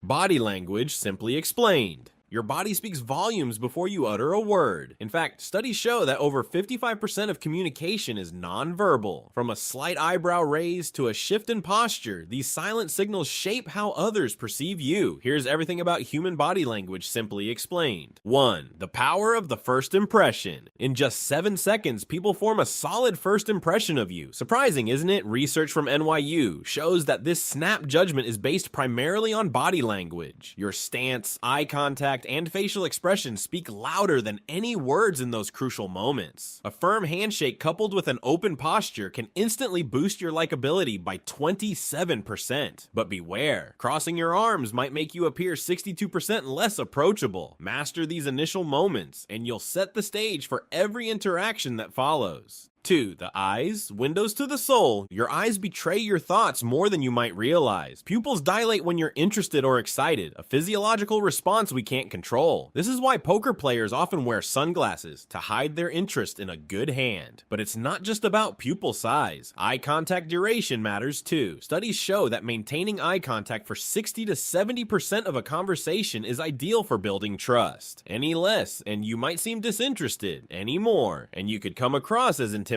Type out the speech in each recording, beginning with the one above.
Body language simply explained. Your body speaks volumes before you utter a word. In fact, studies show that over 55% of communication is nonverbal. From a slight eyebrow raise to a shift in posture, these silent signals shape how others perceive you. Here's everything about human body language simply explained. 1. The power of the first impression. In just 7 seconds, people form a solid first impression of you. Surprising, isn't it? Research from NYU shows that this snap judgment is based primarily on body language. Your stance, eye contact, and facial expressions speak louder than any words in those crucial moments. A firm handshake coupled with an open posture can instantly boost your likability by 27%. But beware, crossing your arms might make you appear 62% less approachable. Master these initial moments, and you'll set the stage for every interaction that follows. 2. The eyes, windows to the soul. Your eyes betray your thoughts more than you might realize. Pupils dilate when you're interested or excited, a physiological response we can't control. This is why poker players often wear sunglasses, to hide their interest in a good hand. But it's not just about pupil size. Eye contact duration matters too. Studies show that maintaining eye contact for 60 to 70% of a conversation is ideal for building trust. Any less, and you might seem disinterested. Any more, and you could come across as intimidating.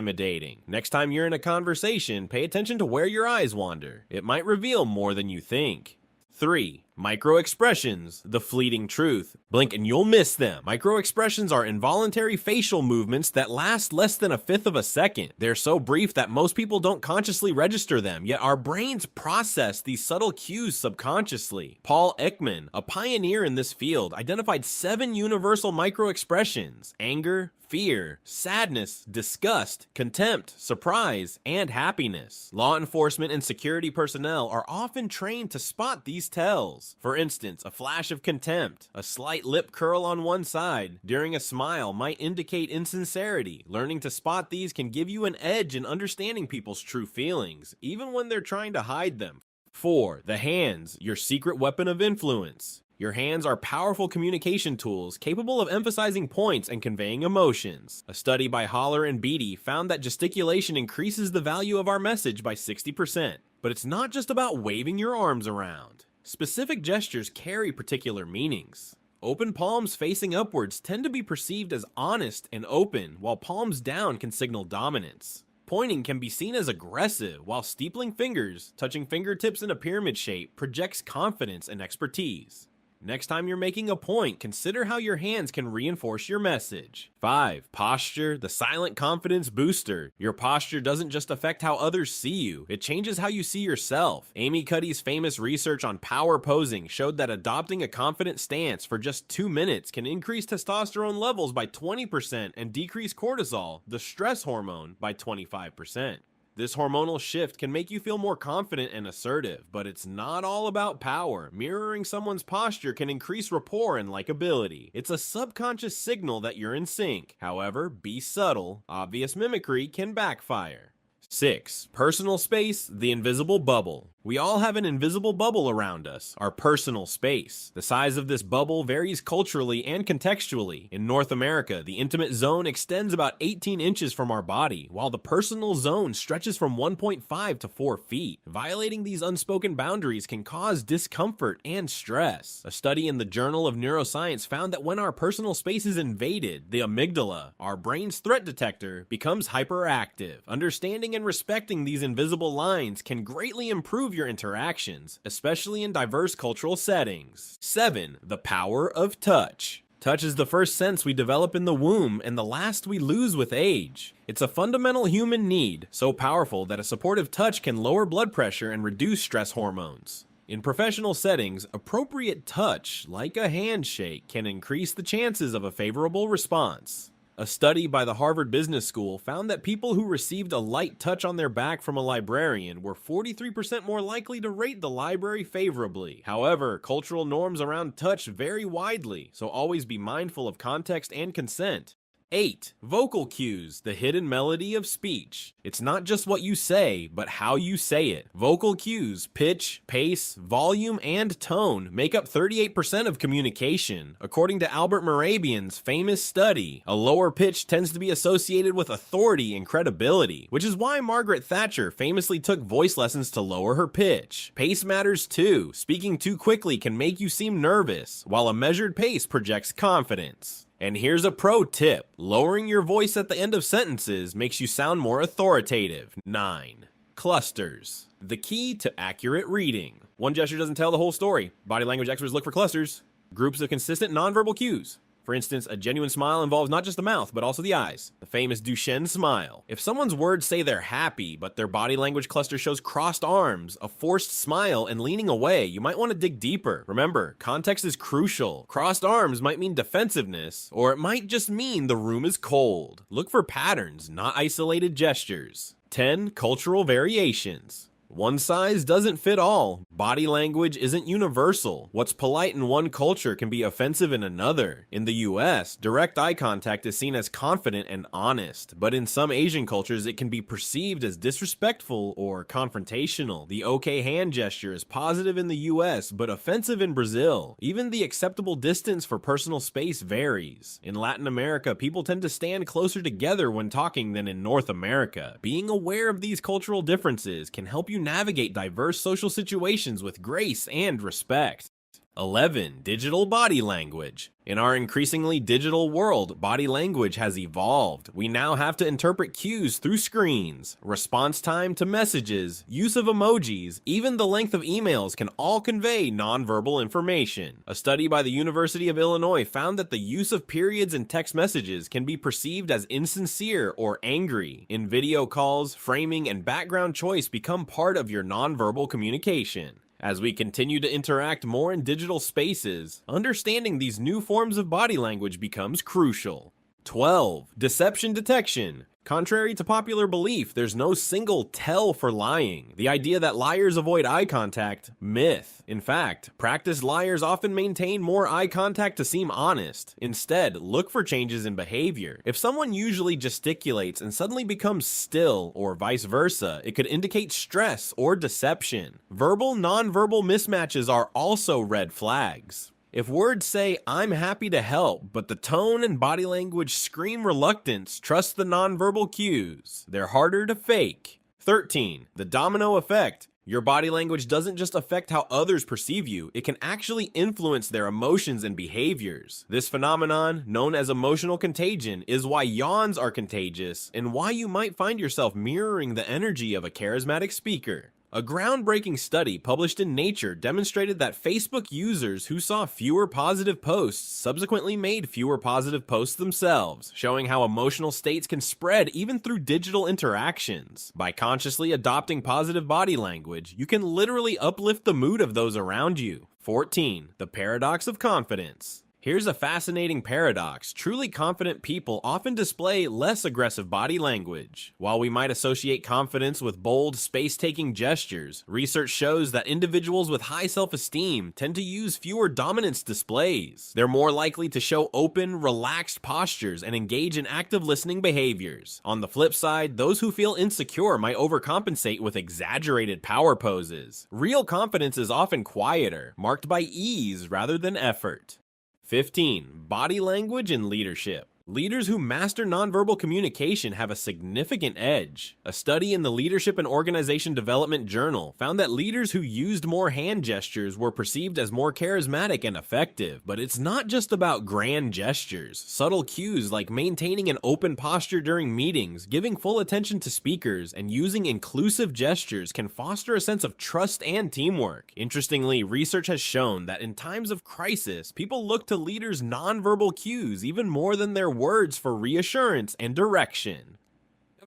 Next time you're in a conversation, pay attention to where your eyes wander. It might reveal more than you think. 3. Micro-expressions, the fleeting truth. Blink and you'll miss them. Micro-expressions are involuntary facial movements that last less than 1/5 of a second. They're so brief that most people don't consciously register them, yet our brains process these subtle cues subconsciously. Paul Ekman, a pioneer in this field, identified 7 universal micro-expressions: anger, fear, sadness, disgust, contempt, surprise, and happiness. Law enforcement and security personnel are often trained to spot these tells. For instance, a flash of contempt, a slight lip curl on one side during a smile might indicate insincerity. Learning to spot these can give you an edge in understanding people's true feelings, even when they're trying to hide them. 4. The hands, your secret weapon of influence. Your hands are powerful communication tools capable of emphasizing points and conveying emotions. A study by Holler and Beatty found that gesticulation increases the value of our message by 60%. But it's not just about waving your arms around. Specific gestures carry particular meanings. Open palms facing upwards tend to be perceived as honest and open, while palms down can signal dominance. Pointing can be seen as aggressive, while steepling fingers, touching fingertips in a pyramid shape, projects confidence and expertise. Next time you're making a point, consider how your hands can reinforce your message. 5. Posture, the silent confidence booster. Your posture doesn't just affect how others see you, it changes how you see yourself. Amy Cuddy's famous research on power posing showed that adopting a confident stance for just 2 minutes can increase testosterone levels by 20% and decrease cortisol, the stress hormone, by 25%. This hormonal shift can make you feel more confident and assertive, but it's not all about power. Mirroring someone's posture can increase rapport and likability. It's a subconscious signal that you're in sync. However, be subtle. Obvious mimicry can backfire. 6. Personal space, the invisible bubble. We all have an invisible bubble around us, our personal space. The size of this bubble varies culturally and contextually. In North America, the intimate zone extends about 18 inches from our body, while the personal zone stretches from 1.5 to 4 feet. Violating these unspoken boundaries can cause discomfort and stress. A study in the Journal of Neuroscience found that when our personal space is invaded, the amygdala, our brain's threat detector, becomes hyperactive. Understanding and respecting these invisible lines can greatly improve your interactions, especially in diverse cultural settings. 7. The power of touch. Touch is the first sense we develop in the womb and the last we lose with age. It's a fundamental human need, so powerful that a supportive touch can lower blood pressure and reduce stress hormones. In professional settings, appropriate touch, like a handshake, can increase the chances of a favorable response. A study by the Harvard Business School found that people who received a light touch on their back from a librarian were 43% more likely to rate the library favorably. However, cultural norms around touch vary widely, so always be mindful of context and consent. 8. Vocal cues, the hidden melody of speech. It's not just what you say, but how you say it. Vocal cues, pitch, pace, volume, and tone make up 38% of communication. According to Albert Mehrabian's famous study, a lower pitch tends to be associated with authority and credibility, which is why Margaret Thatcher famously took voice lessons to lower her pitch. Pace matters too. Speaking too quickly can make you seem nervous, while a measured pace projects confidence. And here's a pro tip. Lowering your voice at the end of sentences makes you sound more authoritative. 9. Clusters. The key to accurate reading. One gesture doesn't tell the whole story. Body language experts look for clusters. Groups of consistent nonverbal cues. For instance, a genuine smile involves not just the mouth, but also the eyes. The famous Duchenne smile. If someone's words say they're happy, but their body language cluster shows crossed arms, a forced smile, and leaning away, you might want to dig deeper. Remember, context is crucial. Crossed arms might mean defensiveness, or it might just mean the room is cold. Look for patterns, not isolated gestures. 10. Cultural variations. One size doesn't fit all. Body language isn't universal. What's polite in one culture can be offensive in another. In the US, direct eye contact is seen as confident and honest, but in some Asian cultures it can be perceived as disrespectful or confrontational. The okay hand gesture is positive in the US, but offensive in Brazil. Even the acceptable distance for personal space varies. In Latin America, people tend to stand closer together when talking than in North America. Being aware of these cultural differences can help you navigate diverse social situations with grace and respect. 11. Digital body language. In our increasingly digital world, body language has evolved. We now have to interpret cues through screens. Response time to messages, use of emojis, even the length of emails can all convey nonverbal information. A study by the University of Illinois found that the use of periods in text messages can be perceived as insincere or angry. In video calls, framing and background choice become part of your nonverbal communication. As we continue to interact more in digital spaces, understanding these new forms of body language becomes crucial. 12. Deception detection. Contrary to popular belief, there's no single tell for lying. The idea that liars avoid eye contact, myth. In fact, practiced liars often maintain more eye contact to seem honest. Instead, look for changes in behavior. If someone usually gesticulates and suddenly becomes still, or vice versa, it could indicate stress or deception. Verbal nonverbal mismatches are also red flags. If words say, "I'm happy to help," but the tone and body language scream reluctance, trust the nonverbal cues. They're harder to fake. 13. The domino effect. Your body language doesn't just affect how others perceive you, it can actually influence their emotions and behaviors. This phenomenon, known as emotional contagion, is why yawns are contagious and why you might find yourself mirroring the energy of a charismatic speaker. A groundbreaking study published in Nature demonstrated that Facebook users who saw fewer positive posts subsequently made fewer positive posts themselves, showing how emotional states can spread even through digital interactions. By consciously adopting positive body language, you can literally uplift the mood of those around you. 14. The paradox of confidence. Here's a fascinating paradox. Truly confident people often display less aggressive body language. While we might associate confidence with bold, space-taking gestures, research shows that individuals with high self-esteem tend to use fewer dominance displays. They're more likely to show open, relaxed postures and engage in active listening behaviors. On the flip side, those who feel insecure might overcompensate with exaggerated power poses. Real confidence is often quieter, marked by ease rather than effort. 15. Body language and leadership. Leaders who master nonverbal communication have a significant edge. A study in the Leadership and Organization Development Journal found that leaders who used more hand gestures were perceived as more charismatic and effective. But it's not just about grand gestures. Subtle cues like maintaining an open posture during meetings, giving full attention to speakers, and using inclusive gestures can foster a sense of trust and teamwork. Interestingly, research has shown that in times of crisis, people look to leaders' nonverbal cues even more than their words for reassurance and direction.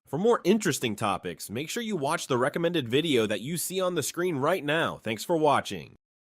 For more interesting topics, make sure you watch the recommended video that you see on the screen right now. Thanks for watching.